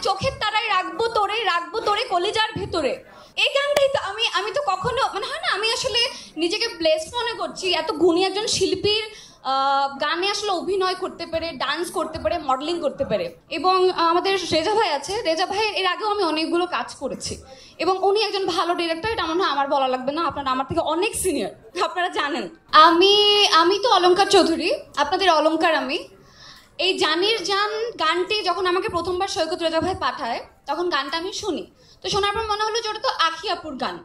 চোখের তারায় রাখবো তোরে কলিজার ভেতরে। এই গানটাই তো আমি তো কখনো মানে হয় না, আমি আসলে নিজেকে ব্লেসড মনে করছি এত গুণী একজন শিল্পীর গানে আসলে অভিনয় করতে পেরে, ডান্স করতে পেরে, মডেলিং করতে পেরে। এবং আমাদের রেজা ভাই আছে, রেজা ভাইয়ের এর আগেও আমি অনেকগুলো কাজ করেছি এবং উনি একজন ভালো ডিরেক্টর, এটা মনে হয় আমার বলা লাগবে না, আপনারা আমার থেকে অনেক সিনিয়র, আপনারা জানেন। আমি তো অলংকার চৌধুরী, আপনাদের অলংকার। আমি এই জানির জান গানটি যখন আমাকে প্রথমবার সৈকত রেজা ভাই পাঠায়, তখন গানটা আমি শুনি, তো শোনার পর মনে হলো যে ওটা তো আখি আপুর গান।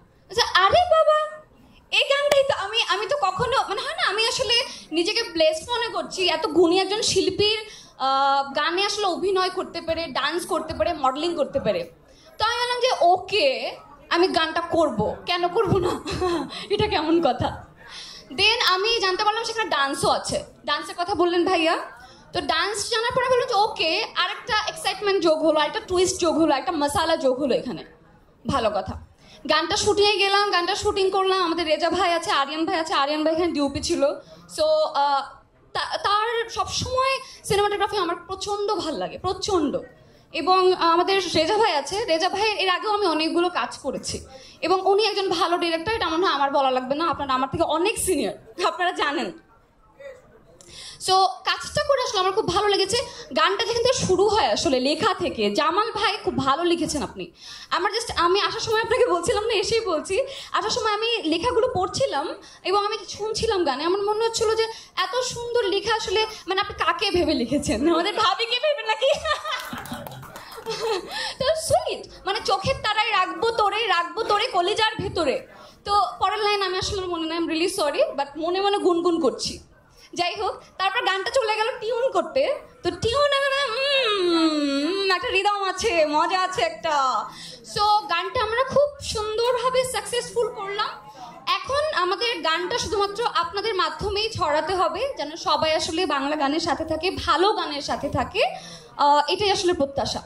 আরে বাবা, এই গানটাই তো আমি তো কখনো মানে হয় না, আমি আসলে নিজেকে ব্লেসড মনে করছি এত গুণী একজন শিল্পীর গানে আসলে অভিনয় করতে পেরে, ডান্স করতে পেরে, মডেলিং করতে পেরে। তো আমি বললাম যে ওকে, আমি গানটা করব, কেন করব না এটা কেমন কথা। দেন আমি জানতে পারলাম সেখানে ডান্সও আছে। ডান্সের কথা বললেন ভাইয়া, তো ডান্স জানার পরে বললাম যে ওকে, আরেকটা এক্সাইটমেন্ট যোগ হলো, আরেকটা টুইস্ট যোগ হলো, একটা মশালা যোগ হলো এখানে, ভালো কথা। গানটা শুটিংয়ে গেলাম, গানটা শুটিং করলাম। আমাদের রেজা ভাই আছে, আরিয়ান ভাই আছে, আরিয়ান ভাই এখানে ডিউপি ছিল। সো তার সবসময় সিনেমাটোগ্রাফি আমার প্রচণ্ড ভাল লাগে, প্রচণ্ড। এবং আমাদের রেজা ভাই আছে, রেজা ভাইয়ের এর আগেও আমি অনেকগুলো কাজ করেছি এবং উনি একজন ভালো ডিরেক্টর, এটা মনে হয় আমার বলা লাগবে না, আপনারা আমার থেকে অনেক সিনিয়র, আপনারা জানেন। সো কাজটা করে আসলে আমার খুব ভালো লেগেছে। গানটা যেখান থেকে শুরু হয় আসলে লেখা থেকে, জামাল ভাই খুব ভালো লিখেছেন আপনি। আমি আসার সময় আপনাকে বলছিলাম না, এসেই বলছি, আসার সময় আমি লেখাগুলো পড়ছিলাম এবং আমি শুনছিলাম গানে, আমার মনে হচ্ছিল যে এত সুন্দর লেখা আসলে মানে আপনি কাকে ভেবে লিখেছেন, আমাদের ভাবিকে ভেবে নাকি তো সুইট, মানে চোখের তারায় রাখবো তোরে কলিজার ভেতরে। তো পরের লাইন আমি আসলে মনে নাই, I am really sorry, but মনে মনে গুনগুন করছি। যাই হোক, তারপর গানটা চলে গেল টিউন করতে। তো টিউন একটা রিদম আছে, মজা আছে একটা। সো গানটা আমরা খুব সুন্দরভাবে সাকসেসফুল করলাম। এখন আমাদের গানটা শুধুমাত্র আপনাদের মাধ্যমেই ছড়াতে হবে, যেন সবাই আসলে বাংলা গানের সাথে থাকে, ভালো গানের সাথে থাকে, এটাই আসলে প্রত্যাশা।